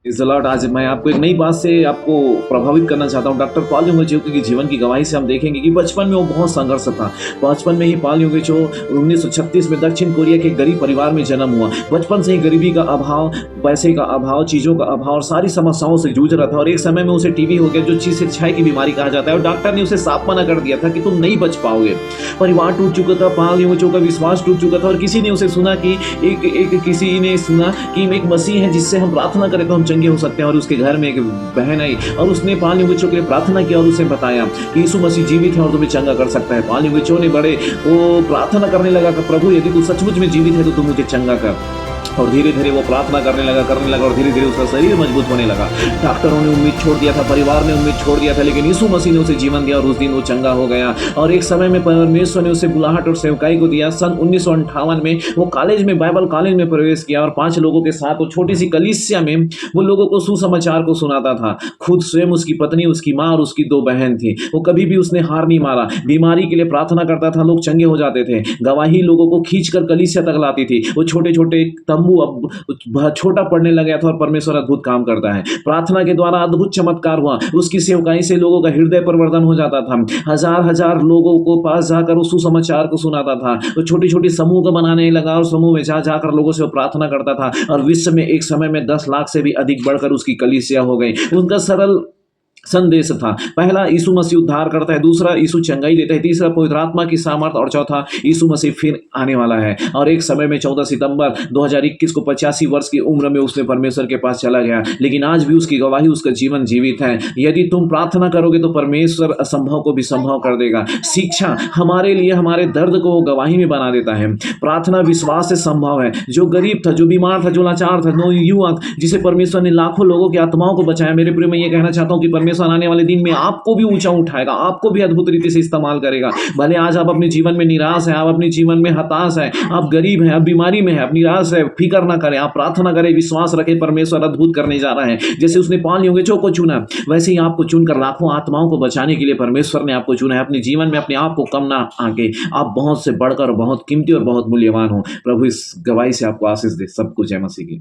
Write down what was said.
इस लॉर्ड आज मैं आपको एक नई बात से आपको प्रभावित करना चाहता हूँ। डॉक्टर पॉल यंगचो की जीवन की गवाही से हम देखेंगे कि बचपन में वो बहुत संघर्ष था। बचपन में ही पॉल यंगचो 1936 में दक्षिण कोरिया के गरीब परिवार में जन्म हुआ। बचपन से ही गरीबी का अभाव, पैसे का अभाव, चीज़ों का अभाव और सारी समस्याओं से जूझ रहा था और एक समय में उसे टीबी हो गया, जो चीज़ से क्षय की बीमारी कहा जाता है, और डॉक्टर ने उसे साफ मना कर दिया था कि तुम नहीं बच पाओगे। परिवार टूट चुका था, पॉल यंगचो का विश्वास टूट चुका था और किसी ने उसे सुना कि किसी ने सुना कि एक मसीह है जिससे हम प्रार्थना करें तो हम चंगे हो सकते हैं, और उसके घर में एक बहन आई और उसने पॉल यंगचो के लिए प्रार्थना की और उसे बताया कि यीशु मसीह जीवित है और तुम्हें चंगा कर सकता है। पॉल यंगचो ने बड़े वो प्रार्थना करने लगा कि प्रभु यदि तू सचमुच में जीवित है तो तू मुझे चंगा कर। और धीरे-धीरे वो प्रार्थना करने लगा और धीरे-धीरे उसका शरीर मजबूत होने लगा। डॉक्टरों ने उम्मीद छोड़ दिया था, परिवार ने उम्मीद छोड़ दिया था, लेकिन यीशु मसीह ने उसे जीवन दिया और उस दिन वो चंगा हो गया। और एक समय में परमेश्वर ने उसे बुलाहट और सेवकाई को दिया। सन 1958 में वो कॉलेज में, बाइबल कॉलेज में प्रवेश किया और 5 लोगों के साथ वो छोटी-सी कलीसिया में वो लोगों को सुसमाचार को सुनाता था। खुद स्वयं, उसकी पत्नी, उसकी माँ और उसकी 2 बहन थी। वो कभी भी उसने हार नहीं मारा। बीमारी के लिए प्रार्थना करता था, लोग चंगे हो जाते थे। गवाही लोगों को खींचकर कलीसिया तक लाती थी। वो छोटे-छोटे तंबू अब छोटा पड़ने लगा था और परमेश्वर अद्भुत काम करता है। प्रार्थना के द्वारा अद्भुत चमत्कार हुआ। उसकी सेवकाई से लोगों का हृदय परिवर्तन हो जाता था। हजार-हजार लोगों को पास जाकर वो सुसमाचार को सुनाता था। वो छोटी-छोटी समूह को बनाने लगा और समूह में जा-जाकर लोगों से वो प्रार्थना करता था और विश्व में एक समय में 10 लाख से भी अधिक बढ़कर उसकी कलीसिया हो गई। उनका सरल संदेश था। पहला, यीशु मसीह उद्धार करता है। दूसरा, यीशु चंगाई देता है। तीसरा, पवित्र आत्मा की सामर्थ। और चौथा, यीशु मसीह फिर आने वाला है। और एक समय में 14 सितंबर 2021 को 85 वर्ष की उम्र में उसने परमेश्वर के पास चला गया, लेकिन आज भी उसकी गवाही, उसका जीवन जीवित है। यदि तुम प्रार्थना करोगे तो परमेश्वर असंभव को भी संभव कर देगा। शिक्षा हमारे लिए हमारे दर्द को गवाही में बना देता है। प्रार्थना विश्वास से संभव है। जो गरीब था, जो बीमार था, जो लाचार था, नो युवक जिसे परमेश्वर ने लाखों लोगों की आत्माओं को बचाया। मेरे प्रिय, मैं ये कहना चाहता हूँ कि परमेश्वर आने वाले दिन में आपको भी ऊंचा उठाएगा, आपको भी अद्भुत रीति से इस्तेमाल करेगा। भले आज आप अपने जीवन में निराश हैं, आप अपने जीवन में हताश हैं, आप गरीब हैं, आप बीमारी में हैं, आप निराश हैं, फिक्र ना करें, आप प्रार्थना करें, विश्वास रखें, परमेश्वर अद्भुत करने जा रहा है। जैसे उसने पॉल यंगचो को चुना, वैसे ही आपको चुनकर लाखों आत्माओं को बचाने के लिए परमेश्वर ने आपको चुना है। अपने जीवन में अपने आप को कम ना आके, आप बहुत से बढ़कर बहुत कीमती और बहुत मूल्यवान हो। प्रभु इस गवाही से आपको आशीष दे। सबको जय मसीह की।